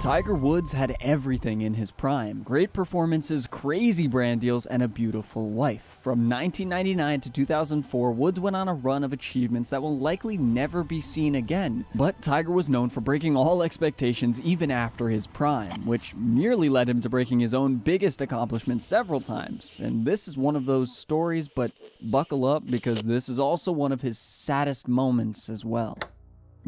Tiger Woods had everything in his prime: great performances, crazy brand deals, and a beautiful wife. From 1999 to 2004, Woods went on a run of achievements that will likely never be seen again. But Tiger was known for breaking all expectations even after his prime, which nearly led him to breaking his own biggest accomplishment several times. And this is one of those stories, but buckle up because this is also one of his saddest moments as well.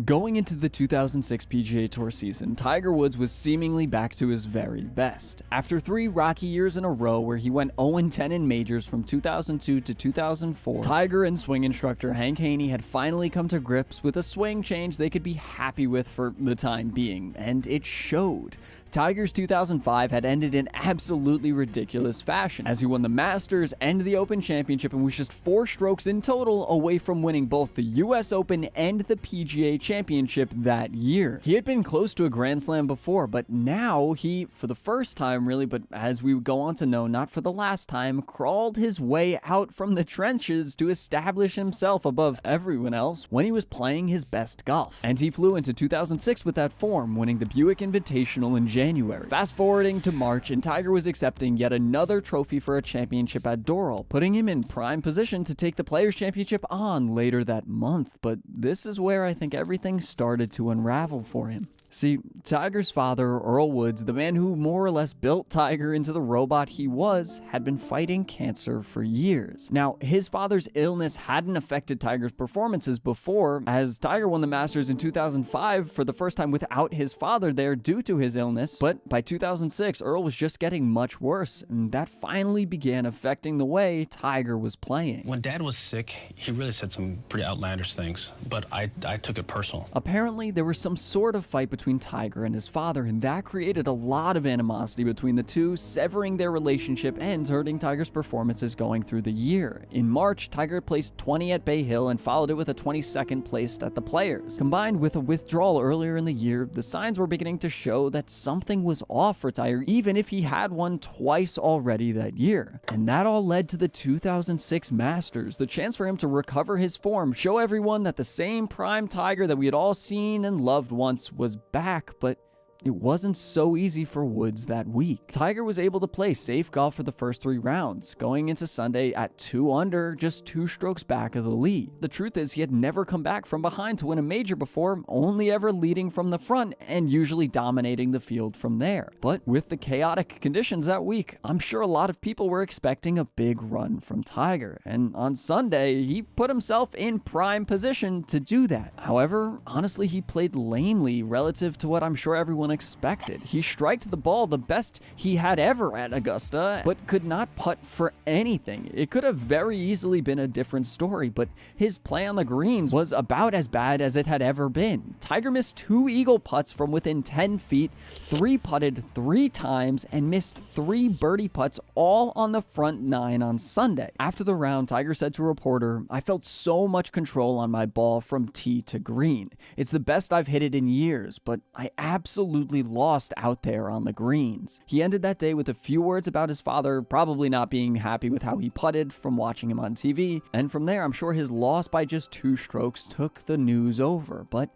Going into the 2006 PGA Tour season, Tiger Woods was seemingly back to his very best. After 3 rocky years in a row where he went 0-10 in majors from 2002 to 2004, Tiger and swing instructor Hank Haney had finally come to grips with a swing change they could be happy with for the time being, and it showed. Tiger's 2005 had ended in absolutely ridiculous fashion, as he won the Masters and the Open Championship and was just 4 strokes in total away from winning both the US Open and the PGA Championship that year. He had been close to a Grand Slam before, but now he, for the first time really, but as we go on to know, not for the last time, crawled his way out from the trenches to establish himself above everyone else when he was playing his best golf. And he flew into 2006 with that form, winning the Buick Invitational in January. Fast forwarding to March, and Tiger was accepting yet another trophy for a championship at Doral, putting him in prime position to take the Players' Championship on later that month. But this is where I think everything started to unravel for him. See, Tiger's father, Earl Woods, the man who more or less built Tiger into the robot he was, had been fighting cancer for years. Now, his father's illness hadn't affected Tiger's performances before, as Tiger won the Masters in 2005 for the first time without his father there due to his illness, but by 2006, Earl was just getting much worse, and that finally began affecting the way Tiger was playing. When Dad was sick, he really said some pretty outlandish things, but I took it personal. Apparently, there was some sort of fight between Tiger and his father, and that created a lot of animosity between the two, severing their relationship and hurting Tiger's performances going through the year. In March, Tiger placed 20 at Bay Hill and followed it with a 22nd placed at the Players. Combined with a withdrawal earlier in the year, the signs were beginning to show that something was off for Tiger, even if he had won twice already that year. And that all led to the 2006 Masters, the chance for him to recover his form, show everyone that the same prime Tiger that we had all seen and loved once was back, but it wasn't so easy for Woods that week. Tiger was able to play safe golf for the first 3 rounds, going into Sunday at 2 under, just 2 strokes back of the lead. The truth is, he had never come back from behind to win a major before, only ever leading from the front and usually dominating the field from there. But with the chaotic conditions that week, I'm sure a lot of people were expecting a big run from Tiger, and on Sunday, he put himself in prime position to do that. However, honestly, he played lamely relative to what I'm sure everyone expected. He striked the ball the best he had ever at Augusta, but could not putt for anything. It could have very easily been a different story, but his play on the greens was about as bad as it had ever been. Tiger missed 2 eagle putts from within 10 feet, 3 putted 3 times, and missed 3 birdie putts all on the front 9 on Sunday. After the round, Tiger said to a reporter, "I felt so much control on my ball from tee to green. It's the best I've hit it in years, but I absolutely lost out there on the greens." He ended that day with a few words about his father probably not being happy with how he putted from watching him on TV, and from there I'm sure his loss by just 2 strokes took the news over. But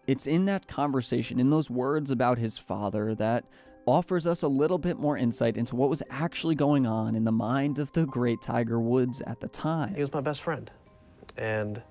it's in that conversation, in those words about his father, that offers us a little bit more insight into what was actually going on in the mind of the great Tiger Woods at the time. He was my best friend, and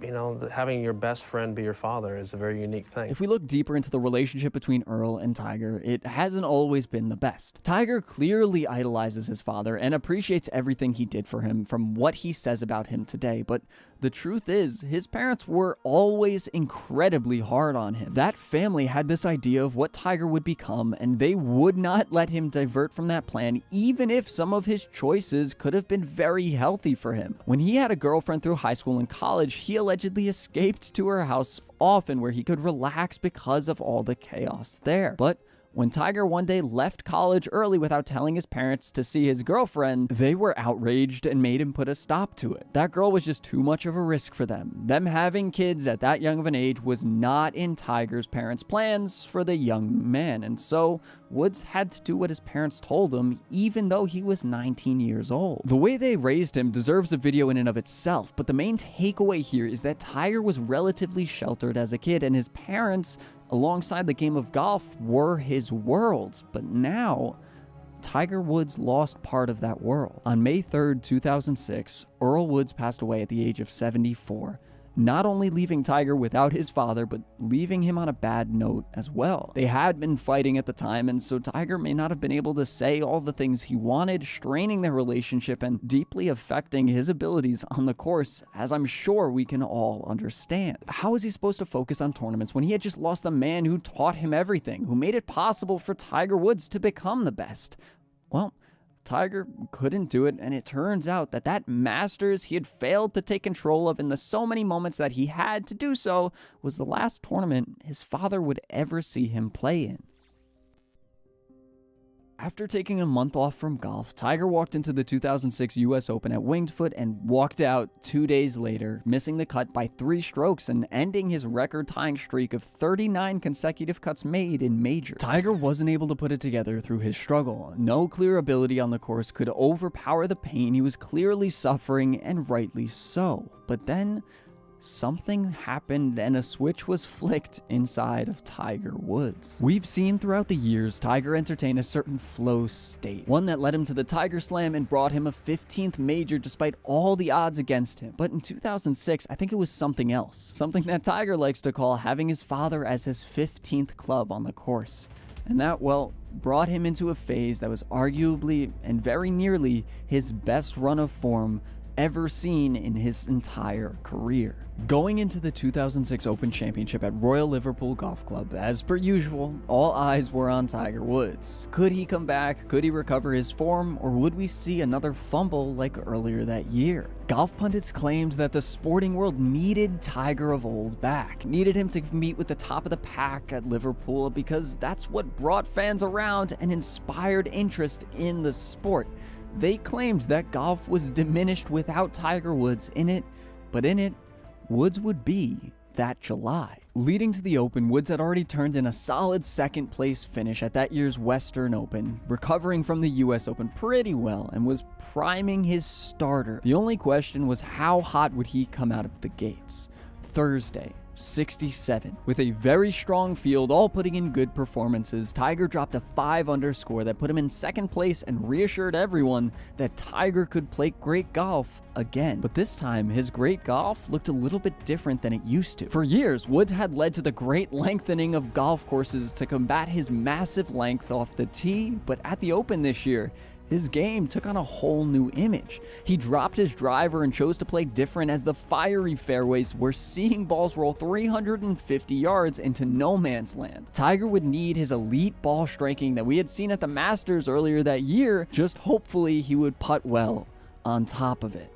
you know, having your best friend be your father is a very unique thing. If we look deeper into the relationship between Earl and Tiger, it hasn't always been the best. Tiger clearly idolizes his father and appreciates everything he did for him from what he says about him today, but the truth is, his parents were always incredibly hard on him. That family had this idea of what Tiger would become, and they would not let him divert from that plan, even if some of his choices could have been very healthy for him. When he had a girlfriend through high school and college, he allegedly escaped to her house often where he could relax because of all the chaos there. But when Tiger one day left college early without telling his parents to see his girlfriend, they were outraged and made him put a stop to it. That girl was just too much of a risk for them. Them having kids at that young of an age was not in Tiger's parents' plans for the young man, and so Woods had to do what his parents told him, even though he was 19 years old. The way they raised him deserves a video in and of itself, but the main takeaway here is that Tiger was relatively sheltered as a kid, and his parents alongside the game of golf were his world, but now Tiger Woods lost part of that world. On May 3rd, 2006, Earl Woods passed away at the age of 74, not only leaving Tiger without his father, but leaving him on a bad note as well. They had been fighting at the time, and so Tiger may not have been able to say all the things he wanted, straining their relationship and deeply affecting his abilities on the course, as I'm sure we can all understand. How is he supposed to focus on tournaments when he had just lost the man who taught him everything, who made it possible for Tiger Woods to become the best? Well, Tiger couldn't do it, and it turns out that Masters he had failed to take control of in the so many moments that he had to do so was the last tournament his father would ever see him play in. After taking a month off from golf, Tiger walked into the 2006 US Open at Winged Foot and walked out 2 days later, missing the cut by 3 strokes and ending his record-tying streak of 39 consecutive cuts made in majors. Tiger wasn't able to put it together through his struggle. No clear ability on the course could overpower the pain he was clearly suffering, and rightly so. But then something happened and a switch was flicked inside of Tiger Woods. We've seen throughout the years Tiger entertain a certain flow state, one that led him to the Tiger Slam and brought him a 15th major despite all the odds against him. But in 2006, I think it was something else, something that Tiger likes to call having his father as his 15th club on the course. And that, well, brought him into a phase that was arguably and very nearly his best run of form ever seen in his entire career. Going into the 2006 Open Championship at Royal Liverpool Golf Club, as per usual, all eyes were on Tiger Woods. Could he come back? Could he recover his form? Or would we see another fumble like earlier that year? Golf pundits claimed that the sporting world needed Tiger of old back, needed him to compete with the top of the pack at Liverpool because that's what brought fans around and inspired interest in the sport. They claimed that golf was diminished without Tiger Woods in it, but in it, Woods would be that July. Leading to the Open, Woods had already turned in a solid second place finish at that year's Western Open, recovering from the US Open pretty well and was priming his starter. The only question was how hot would he come out of the gates? Thursday, 67. With a very strong field, all putting in good performances, Tiger dropped a 5-under score that put him in second place and reassured everyone that Tiger could play great golf again. But this time, his great golf looked a little bit different than it used to. For years, Woods had led to the great lengthening of golf courses to combat his massive length off the tee, but at the Open this year, his game took on a whole new image. He dropped his driver and chose to play different as the fiery fairways were seeing balls roll 350 yards into no man's land. Tiger would need his elite ball striking that we had seen at the Masters earlier that year, just hopefully he would putt well on top of it.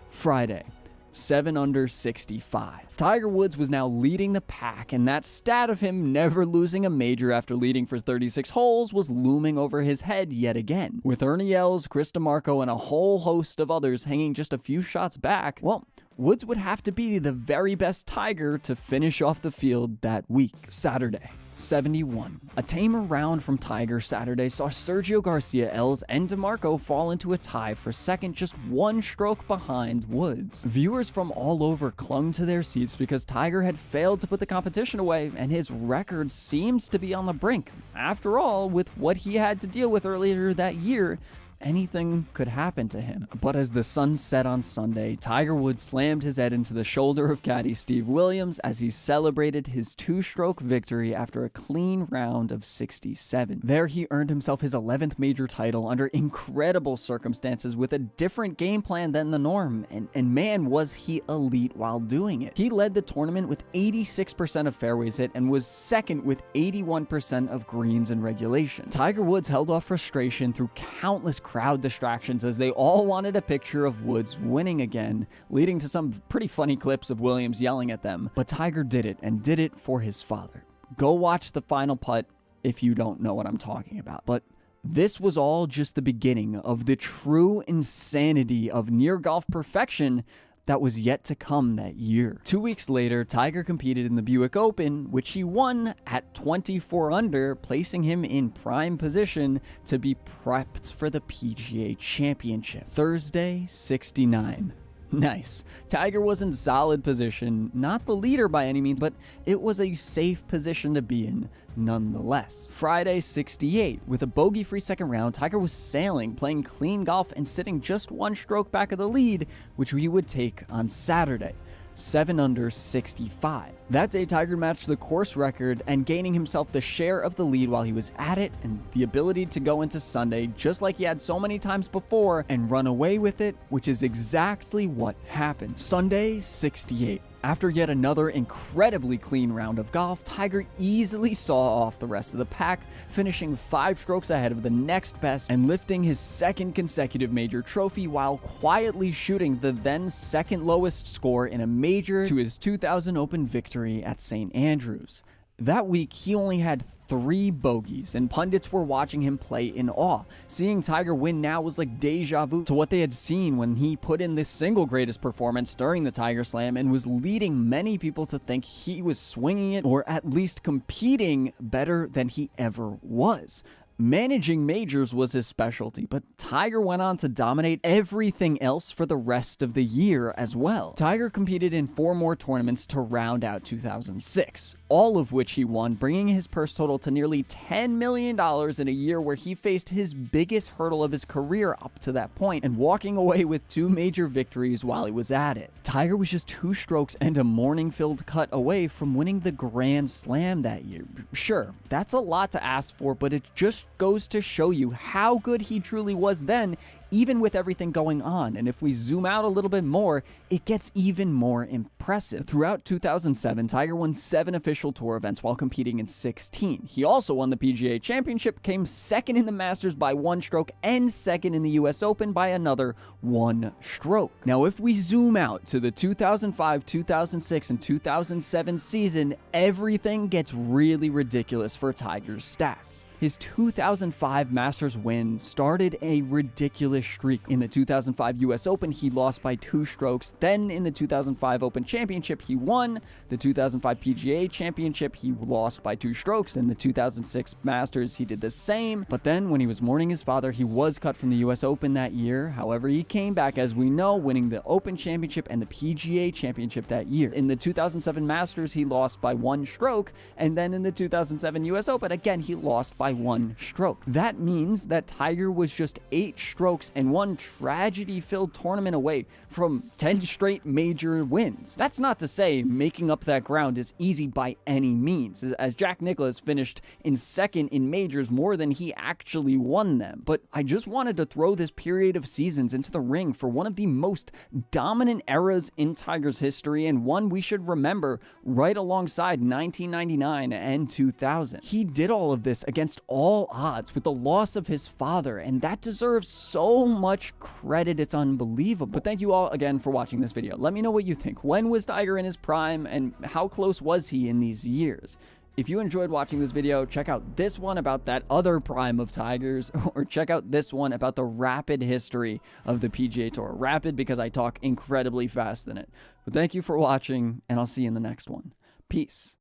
Friday, 7 under 65. Tiger Woods was now leading the pack, and that stat of him never losing a major after leading for 36 holes was looming over his head yet again. With Ernie Els, Chris DeMarco, and a whole host of others hanging just a few shots back, well, Woods would have to be the very best Tiger to finish off the field that week. Saturday, 71. A tamer round from Tiger Saturday saw Sergio Garcia, Els, and DeMarco fall into a tie for second, just 1 stroke behind Woods. Viewers from all over clung to their seats because Tiger had failed to put the competition away, and his record seems to be on the brink. After all, with what he had to deal with earlier that year, anything could happen to him. But as the sun set on Sunday, Tiger Woods slammed his head into the shoulder of caddy Steve Williams as he celebrated his 2-stroke victory after a clean round of 67. There he earned himself his 11th major title under incredible circumstances with a different game plan than the norm, and man was he elite while doing it. He led the tournament with 86% of fairways hit and was second with 81% of greens in regulation. Tiger Woods held off frustration through countless crowd distractions as they all wanted a picture of Woods winning again, leading to some pretty funny clips of Williams yelling at them. But Tiger did it, and did it for his father. Go watch the final putt if you don't know what I'm talking about. But this was all just the beginning of the true insanity of near golf perfection that was yet to come that year. 2 weeks later, Tiger competed in the Buick Open, which he won at 24 under, placing him in prime position to be prepped for the PGA Championship. Thursday, 69. Nice. Tiger was in solid position, not the leader by any means, but it was a safe position to be in nonetheless. Friday 68, with a bogey-free second round, Tiger was sailing, playing clean golf and sitting just one stroke back of the lead, which he would take on Saturday. 7 under 65. That day, Tiger matched the course record and gaining himself the share of the lead while he was at it and the ability to go into Sunday just like he had so many times before and run away with it, which is exactly what happened. Sunday 68. After yet another incredibly clean round of golf, Tiger easily saw off the rest of the pack, finishing 5 strokes ahead of the next best and lifting his second consecutive major trophy while quietly shooting the then second lowest score in a major to his 2000 Open victory at St. Andrews. That week, he only had 3 bogeys, and pundits were watching him play in awe. Seeing Tiger win now was like deja vu to what they had seen when he put in the single greatest performance during the Tiger Slam and was leading many people to think he was swinging it or at least competing better than he ever was. Managing majors was his specialty, but Tiger went on to dominate everything else for the rest of the year as well. Tiger competed in 4 more tournaments to round out 2006, all of which he won, bringing his purse total to nearly $10 million in a year where he faced his biggest hurdle of his career up to that point and walking away with 2 major victories while he was at it. Tiger was just 2 strokes and a morning-filled cut away from winning the Grand Slam that year. Sure, that's a lot to ask for, but it just goes to show you how good he truly was then, even with everything going on. And if we zoom out a little bit more, it gets even more impressive. Throughout 2007, Tiger won 7 official tour events while competing in 16. He also won the PGA Championship, came second in the Masters by 1 stroke, and second in the US Open by another 1 stroke. Now, if we zoom out to the 2005, 2006, and 2007 season, everything gets really ridiculous for Tiger's stats. His 2005 Masters win started a ridiculous streak. In the 2005 US Open, he lost by 2 strokes. Then in the 2005 Open Championship, he won. The 2005 PGA Championship, he lost by 2 strokes. In the 2006 Masters, he did the same. But then when he was mourning his father, he was cut from the US Open that year. However, he came back, as we know, winning the Open Championship and the PGA Championship that year. In the 2007 Masters, he lost by 1 stroke. And then in the 2007 US Open, again, he lost by 1 stroke. That means that Tiger was just 8 strokes and 1 tragedy-filled tournament away from 10 straight major wins. That's not to say making up that ground is easy by any means, as Jack Nicklaus finished in second in majors more than he actually won them. But I just wanted to throw this period of seasons into the ring for one of the most dominant eras in Tiger's history, and one we should remember right alongside 1999 and 2000. He did all of this against all odds with the loss of his father, and that deserves so much credit, it's unbelievable. But thank you all again for watching this video. Let me know what you think. When was Tiger in his prime, and how close was he in these years? If you enjoyed watching this video, check out this one about that other prime of Tiger's, or check out this one about the rapid history of the PGA Tour. Rapid because I talk incredibly fast in it. But thank you for watching, and I'll see you in the next one. Peace.